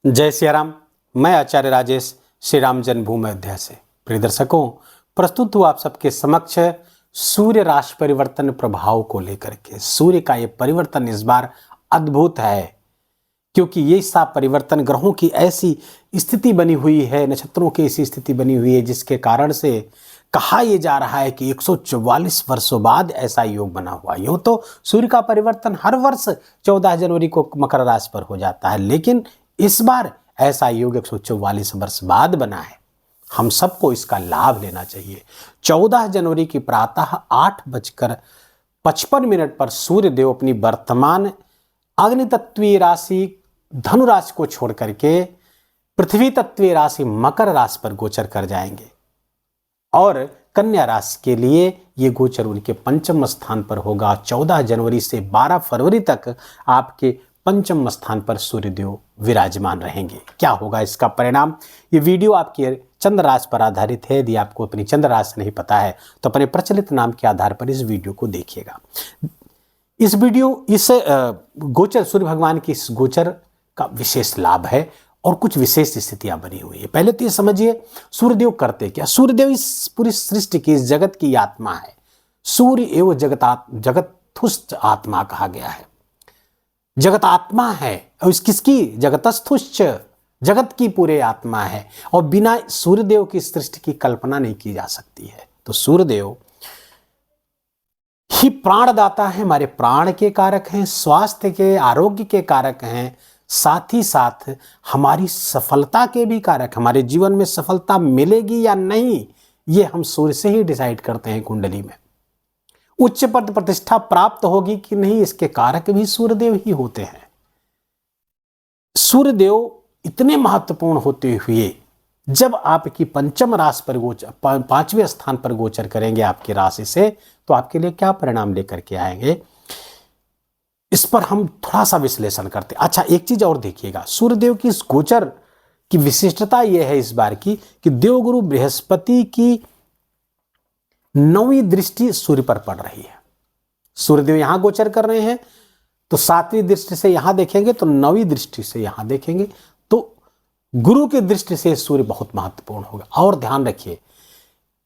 जय सिया राम। मैं आचार्य राजेश श्री राम जन्मभूमि अयोध्या से प्रिय दर्शकों प्रस्तुत हुआ आप सबके समक्ष सूर्य राशि परिवर्तन प्रभाव को लेकर के। सूर्य का ये परिवर्तन इस बार अद्भुत है, क्योंकि ये सा परिवर्तन ग्रहों की ऐसी स्थिति बनी हुई है, नक्षत्रों की ऐसी स्थिति बनी हुई है, जिसके कारण से कहा यह जा रहा है कि 144 वर्षों बाद ऐसा योग बना हुआ। यूं तो सूर्य का परिवर्तन हर वर्ष 14 जनवरी को मकर राशि पर हो जाता है, लेकिन इस बार ऐसा योग 144 वर्ष बाद बना है। हम सबको इसका लाभ लेना चाहिए। 14 जनवरी की प्रातः 8:55 पर सूर्य देव अपनी वर्तमान अग्नि तत्वीय राशि धनु राशि को छोड़ करके पृथ्वी तत्वीय राशि मकर राशि पर गोचर कर जाएंगे और कन्या राशि के लिए ये गोचर उनके पंचम स्थान पर होगा। 14 जनवरी से 12 फरवरी तक आपके पंचम स्थान पर सूर्यदेव विराजमान रहेंगे। क्या होगा इसका परिणाम? ये वीडियो आपके चंद्र राशि पर आधारित है। यदि आपको अपनी चंद्र राशि नहीं पता है तो अपने प्रचलित नाम के आधार पर इस वीडियो को देखिएगा। इस गोचर सूर्य भगवान की इस गोचर का विशेष लाभ है और कुछ विशेष स्थितियां बनी हुई है। पहले तो ये समझिए सूर्यदेव करते क्या। सूर्यदेव इस पूरी सृष्टि की, इस जगत की आत्मा है। सूर्य एवं जगतस्थुष्ट आत्मा कहा गया है। जगत आत्मा है और इस किसकी? जगतस्थुष्ट, जगत की पूरे आत्मा है और बिना सूर्यदेव की सृष्टि की कल्पना नहीं की जा सकती है। तो सूर्यदेव ही प्राणदाता है, हमारे प्राण के कारक हैं, स्वास्थ्य के, आरोग्य के कारक हैं, साथ ही साथ हमारी सफलता के भी कारक। हमारे जीवन में सफलता मिलेगी या नहीं ये हम सूर्य से ही डिसाइड करते हैं। कुंडली में उच्च पद प्रतिष्ठा प्राप्त होगी कि नहीं इसके कारक भी सूर्यदेव ही होते हैं। सूर्यदेव इतने महत्वपूर्ण होते हुए जब आपकी पंचम राशि पर गोचर, 5वें स्थान पर गोचर करेंगे आपकी राशि से, तो आपके लिए क्या परिणाम लेकर के आएंगे इस पर हम थोड़ा सा विश्लेषण करते हैं। अच्छा, एक चीज और देखिएगा, सूर्यदेव की इस गोचर की विशिष्टता यह है इस बार की कि देवगुरु बृहस्पति की 9वीं दृष्टि सूर्य पर पड़ रही है। सूर्यदेव यहां गोचर कर रहे हैं तो 7वीं दृष्टि से यहां देखेंगे, तो 9वीं दृष्टि से यहां देखेंगे, तो गुरु की दृष्टि से सूर्य बहुत महत्वपूर्ण होगा। और ध्यान रखिए,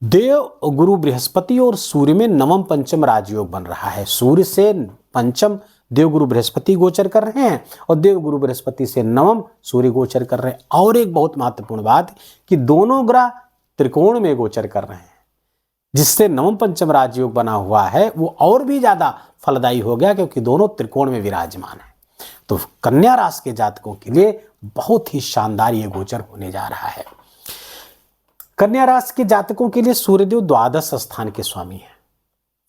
देव गुरु बृहस्पति और सूर्य में नवम पंचम राजयोग बन रहा है। सूर्य से पंचम देवगुरु बृहस्पति गोचर कर रहे हैं और देवगुरु बृहस्पति से नवम सूर्य गोचर कर रहे हैं। और एक बहुत महत्वपूर्ण बात कि दोनों ग्रह त्रिकोण में गोचर कर रहे हैं, जिससे नवम पंचम राजयोग बना हुआ है वो और भी ज्यादा फलदायी हो गया, क्योंकि दोनों त्रिकोण में विराजमान है। तो कन्या राशि के जातकों के लिए बहुत ही शानदार ये गोचर होने जा रहा है। कन्या राशि के जातकों के लिए सूर्यदेव द्वादश स्थान के स्वामी हैं,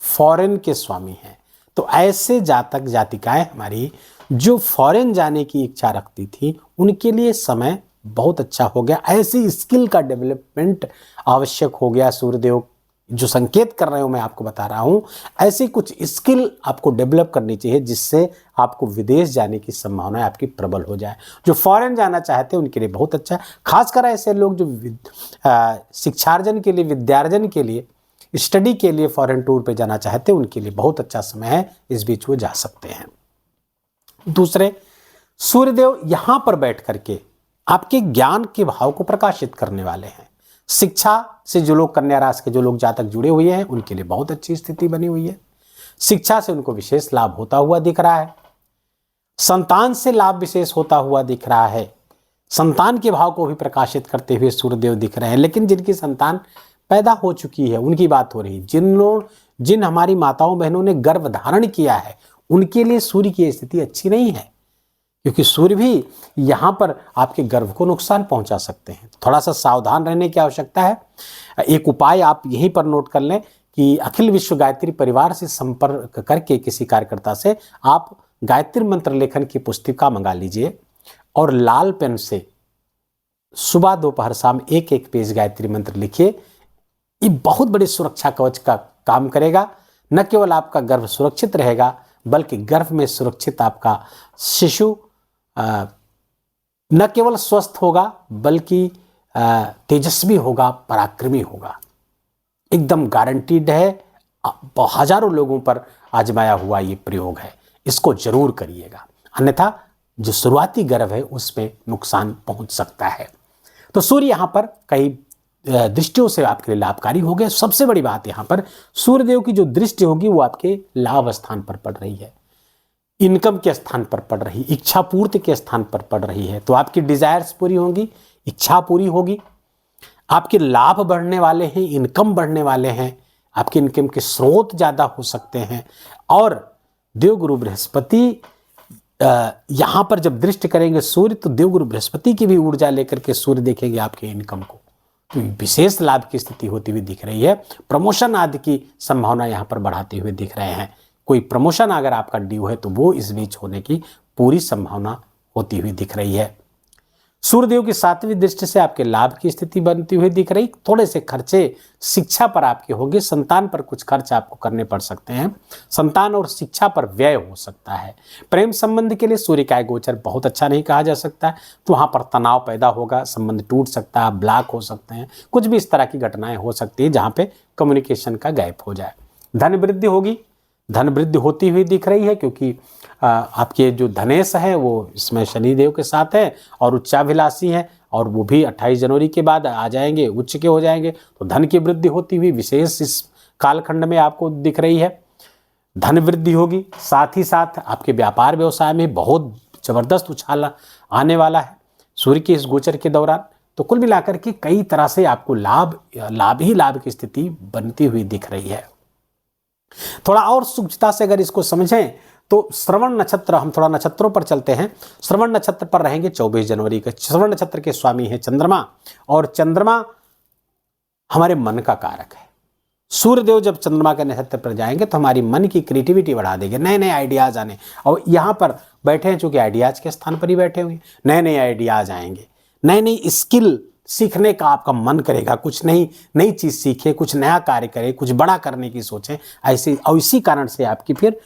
फॉरेन के स्वामी हैं। तो ऐसे जातक जातिकाएं हमारी जो फॉरेन जाने की इच्छा रखती थी, उनके लिए समय बहुत अच्छा हो गया। ऐसी स्किल का डेवलपमेंट आवश्यक हो गया। सूर्यदेव जो संकेत कर रहे हो मैं आपको बता रहा हूं, ऐसी कुछ स्किल आपको डेवलप करनी चाहिए जिससे आपको विदेश जाने की संभावना आपकी प्रबल हो जाए। जो फॉरेन जाना चाहते हैं उनके लिए बहुत अच्छा है। खासकर ऐसे लोग जो शिक्षार्जन के लिए, विद्यार्जन के लिए, स्टडी के लिए फॉरेन टूर पे जाना चाहते हैं, उनके लिए बहुत अच्छा समय है। इस बीच वो जा सकते हैं। दूसरे, सूर्यदेव यहां पर बैठ करके आपके ज्ञान के भाव को प्रकाशित करने वाले हैं। शिक्षा से जो लोग, कन्या राशि के जो लोग जातक जुड़े हुए हैं, उनके लिए बहुत अच्छी स्थिति बनी हुई है। शिक्षा से उनको विशेष लाभ होता हुआ दिख रहा है। संतान से लाभ विशेष होता हुआ दिख रहा है। संतान के भाव को भी प्रकाशित करते हुए सूर्यदेव दिख रहे हैं। लेकिन जिनकी संतान पैदा हो चुकी है उनकी बात हो रही है। जिन हमारी माताओं बहनों ने गर्भ धारण किया है उनके लिए सूर्य की स्थिति अच्छी नहीं है, क्योंकि सूर्य भी यहां पर आपके गर्भ को नुकसान पहुंचा सकते हैं। थोड़ा सा सावधान रहने की आवश्यकता है। एक उपाय आप यहीं पर नोट कर लें कि अखिल विश्व गायत्री परिवार से संपर्क करके किसी कार्यकर्ता से आप गायत्री मंत्र लेखन की पुस्तिका मंगा लीजिए और लाल पेन से सुबह दोपहर शाम एक एक पेज गायत्री मंत्र लिखिए। ये बहुत बड़ी सुरक्षा कवच का काम करेगा। न केवल आपका गर्भ सुरक्षित रहेगा, बल्कि गर्भ में सुरक्षित आपका शिशु न केवल स्वस्थ होगा बल्कि तेजस्वी होगा, पराक्रमी होगा। एकदम गारंटीड है। हजारों लोगों पर आजमाया हुआ ये प्रयोग है। इसको जरूर करिएगा, अन्यथा जो शुरुआती गर्भ है उसमें नुकसान पहुंच सकता है। तो सूर्य यहाँ पर कई दृष्टियों से आपके लिए लाभकारी हो गए। सबसे बड़ी बात यहाँ पर सूर्यदेव की जो दृष्टि होगी वो आपके लाभ स्थान पर पड़ रही है, इनकम के स्थान पर पड़ रही, इच्छा पूर्ति के स्थान पर पड़ रही है। तो आपकी डिजायर्स पूरी होंगी, इच्छा पूरी होगी, आपके लाभ बढ़ने वाले हैं, इनकम बढ़ने वाले हैं, आपके इनकम के स्रोत ज़्यादा हो सकते हैं। और देवगुरु बृहस्पति यहाँ पर जब दृष्टि करेंगे सूर्य, तो देवगुरु बृहस्पति की भी ऊर्जा लेकर के सूर्य देखेंगे आपके इनकम को, तो विशेष लाभ की स्थिति होती हुई दिख रही है। प्रमोशन आदि की संभावना यहाँ पर बढ़ाते हुए दिख रहे हैं। कोई प्रमोशन अगर आपका ड्यू है तो वो इस बीच होने की पूरी संभावना होती हुई दिख रही है। सूर्यदेव की 7वीं दृष्टि से आपके लाभ की स्थिति बनती हुई दिख रही। थोड़े से खर्चे शिक्षा पर आपके होंगे, संतान पर कुछ खर्च आपको करने पड़ सकते हैं, संतान और शिक्षा पर व्यय हो सकता है। प्रेम संबंध के लिए सूर्य का गोचर बहुत अच्छा नहीं कहा जा सकता है, तो वहाँ पर तनाव पैदा होगा, संबंध टूट सकता है, ब्लॉक हो सकते हैं, कुछ भी इस तरह की घटनाएं हो सकती है जहाँ पे कम्युनिकेशन का गैप हो जाए। धन वृद्धि होगी, धन वृद्धि होती हुई दिख रही है, क्योंकि आपके जो धनेश है वो इसमें शनिदेव के साथ है और उच्चाभिलाषी है, और वो भी 28 जनवरी के बाद आ जाएंगे, उच्च के हो जाएंगे, तो धन की वृद्धि होती हुई विशेष इस कालखंड में आपको दिख रही है। धन वृद्धि होगी, साथ ही साथ आपके व्यापार व्यवसाय में बहुत जबरदस्त उछाल आने वाला है सूर्य के इस गोचर के दौरान। तो कुल मिलाकर के कई तरह से आपको लाभ ही लाभ की स्थिति बनती हुई दिख रही है। थोड़ा और सूक्ष्मता से अगर इसको समझें तो श्रवण नक्षत्र, हम थोड़ा नक्षत्रों पर चलते हैं। श्रवण नक्षत्र पर रहेंगे 24 जनवरी के। श्रवण नक्षत्र के स्वामी है चंद्रमा, और चंद्रमा हमारे मन का कारक है। सूर्यदेव जब चंद्रमा के नक्षत्र पर जाएंगे तो हमारी मन की क्रिएटिविटी बढ़ा देंगे, नए नए आइडियाज आने, और यहाँ पर बैठे हैं चूंकि आइडियाज के स्थान पर ही बैठे हुए, नए नए आइडियाज आएंगे, नई नई स्किल सीखने का आपका मन करेगा, कुछ नई चीज़ सीखे, कुछ नया कार्य करे, कुछ बड़ा करने की सोचें। ऐसे और इसी कारण से आपकी फिर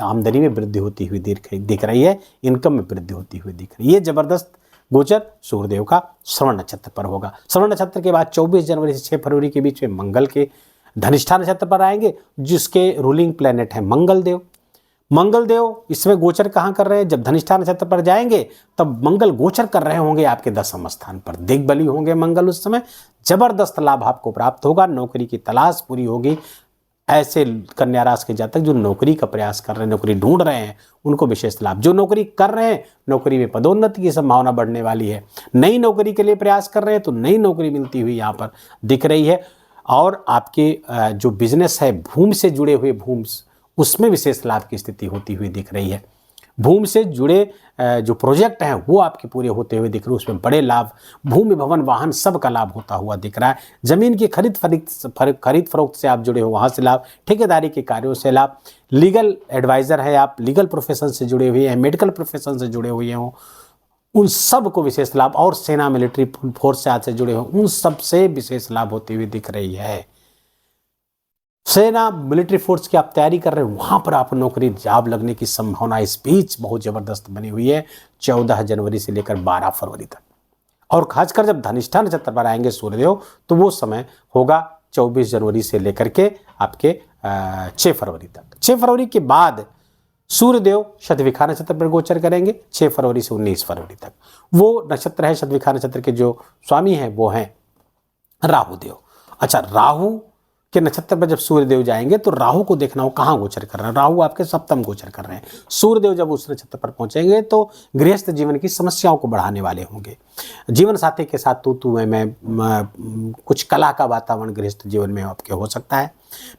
आमदनी में वृद्धि होती हुई दिख रही है, इनकम में वृद्धि होती हुई दिख रही है। ये जबरदस्त गोचर सूर्यदेव का श्रवण नक्षत्र पर होगा। श्रवण नक्षत्र के बाद 24 जनवरी से 6 फरवरी के बीच में मंगल के धनिष्ठा नक्षत्र पर आएंगे, जिसके रूलिंग प्लेनेट है मंगल देव। मंगल देव इसमें गोचर कहाँ कर रहे हैं? जब धनिष्ठा नक्षत्र पर जाएंगे तब मंगल गोचर कर रहे होंगे आपके 10वें स्थान पर, दिग्बली होंगे मंगल। उस समय जबरदस्त लाभ आपको प्राप्त होगा, नौकरी की तलाश पूरी होगी। ऐसे कन्या राशि के जातक जो नौकरी का प्रयास कर रहे हैं, नौकरी ढूंढ रहे हैं, उनको विशेष लाभ। जो नौकरी कर रहे हैं, नौकरी में पदोन्नति की संभावना बढ़ने वाली है। नई नौकरी के लिए प्रयास कर रहे हैं तो नई नौकरी मिलती हुई यहाँ पर दिख रही है। और आपके जो बिजनेस है भूमि से जुड़े हुए, भूमि उसमें विशेष लाभ की स्थिति होती हुई दिख रही है। भूमि से जुड़े जो प्रोजेक्ट हैं वो आपके पूरे होते हुए दिख रहे हैं, उसमें बड़े लाभ, भूमि भवन वाहन सब का लाभ होता हुआ दिख रहा है। जमीन की खरीद फरोख्त से आप जुड़े हो, वहाँ से लाभ, ठेकेदारी के कार्यों से लाभ, लीगल एडवाइज़र है आप, लीगल प्रोफेशन से जुड़े हुए हैं, मेडिकल प्रोफेशन से जुड़े हुए हों, उन सब को विशेष लाभ, और सेना मिलिट्री फोर्स से आज से जुड़े हों, उन सब से विशेष लाभ होती हुई दिख रही है। सेना मिलिट्री फोर्स की आप तैयारी कर रहे हैं, वहाँ पर आप नौकरी जॉब लगने की संभावना इस बीच बहुत ज़बरदस्त बनी हुई है 14 जनवरी से लेकर 12 फरवरी तक। और खासकर जब धनिष्ठा नक्षत्र पर आएंगे सूर्यदेव तो वो समय होगा 24 जनवरी से लेकर के आपके 6 फरवरी तक। 6 फरवरी के बाद सूर्यदेव शतभिखा नक्षत्र पर गोचर करेंगे 6 फरवरी से 19 फरवरी तक। वो नक्षत्र है, शतभिखा नक्षत्र के जो स्वामी हैं वो हैं राहुदेव। अच्छा, राहु के नक्षत्र पर जब सूर्यदेव जाएंगे तो राहु को देखना हो कहाँ गोचर कर रहे हैं। राहु आपके सप्तम गोचर कर रहे हैं। सूर्यदेव जब उस नक्षत्र पर पहुंचेंगे तो गृहस्थ जीवन की समस्याओं को बढ़ाने वाले होंगे। जीवन साथी के साथ तू मैं कुछ कला का वातावरण गृहस्थ जीवन में आपके हो सकता है।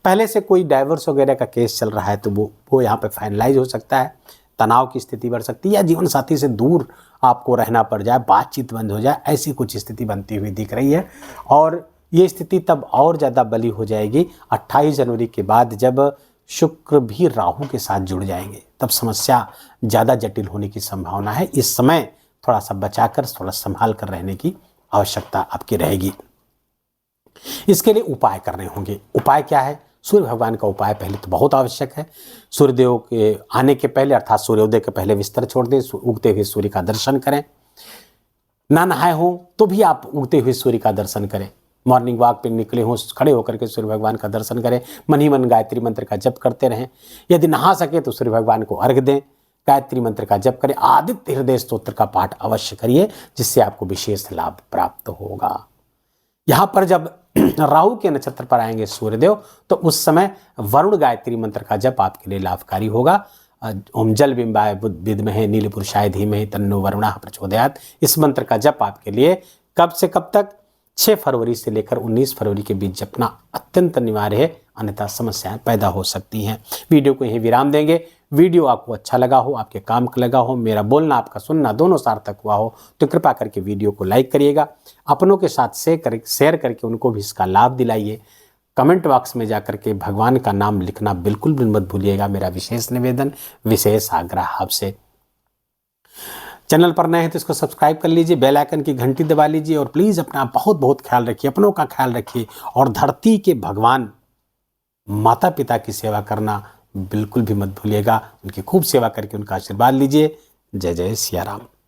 पहले से कोई डाइवोर्स वगैरह का केस चल रहा है तो वो यहाँ पर फाइनलाइज हो सकता है। तनाव की स्थिति बढ़ सकती है, या जीवन साथी से दूर आपको रहना पड़ जाए, बातचीत बंद हो जाए, ऐसी कुछ स्थिति बनती हुई दिख रही है। और ये स्थिति तब और ज़्यादा बली हो जाएगी 28 जनवरी के बाद, जब शुक्र भी राहु के साथ जुड़ जाएंगे, तब समस्या ज़्यादा जटिल होने की संभावना है। इस समय थोड़ा सा बचाकर, थोड़ा संभाल कर रहने की आवश्यकता आपकी रहेगी। इसके लिए उपाय करने होंगे। उपाय क्या है? सूर्य भगवान का उपाय पहले तो बहुत आवश्यक है। सूर्यदेव के आने के पहले अर्थात सूर्योदय के पहले बिस्तर छोड़ दें, उगते हुए सूर्य का दर्शन करें। ना नहाए हों तो भी आप उगते हुए सूर्य का दर्शन करें। मॉर्निंग वॉक पे निकले हों, खड़े होकर के सूर्य भगवान का दर्शन करें। मन ही मन गायत्री मंत्र का जप करते रहें। यदि नहा सके तो सूर्य भगवान को अर्घ दें। गायत्री मंत्र का जप करें, आदित्य हृदय स्तोत्र का पाठ अवश्य करिए, जिससे आपको विशेष लाभ प्राप्त होगा। यहां पर जब राहु के नक्षत्र पर आएंगे सूर्यदेव, तो उस समय वरुण गायत्री मंत्र का जप आपके लिए लाभकारी होगा। ओम जल बिंबाय विद्महे नील पुरुषाय धीमहि तन्नो वरुणः प्रचोदयात्, इस मंत्र का जप आपके लिए कब से कब तक, 6 फरवरी से लेकर 19 फरवरी के बीच जपना अत्यंत अनिवार्य है, अन्यथा समस्याएं पैदा हो सकती हैं। वीडियो को यहीं विराम देंगे। वीडियो आपको अच्छा लगा हो, आपके काम का लगा हो, मेरा बोलना आपका सुनना दोनों सार्थक हुआ हो, तो कृपा करके वीडियो को लाइक करिएगा, अपनों के साथ शेयर करके उनको भी इसका लाभ दिलाइए। कमेंट बॉक्स में जाकर के भगवान का नाम लिखना बिल्कुल भी मत भूलिएगा, मेरा विशेष निवेदन, विशेष आग्रह आपसे। चैनल पर नए हैं तो इसको सब्सक्राइब कर लीजिए, बेल आइकन की घंटी दबा लीजिए, और प्लीज़ अपना बहुत बहुत ख्याल रखिए, अपनों का ख्याल रखिए, और धरती के भगवान माता पिता की सेवा करना बिल्कुल भी मत भूलिएगा। उनकी खूब सेवा करके उनका आशीर्वाद लीजिए। जय जय सिया राम।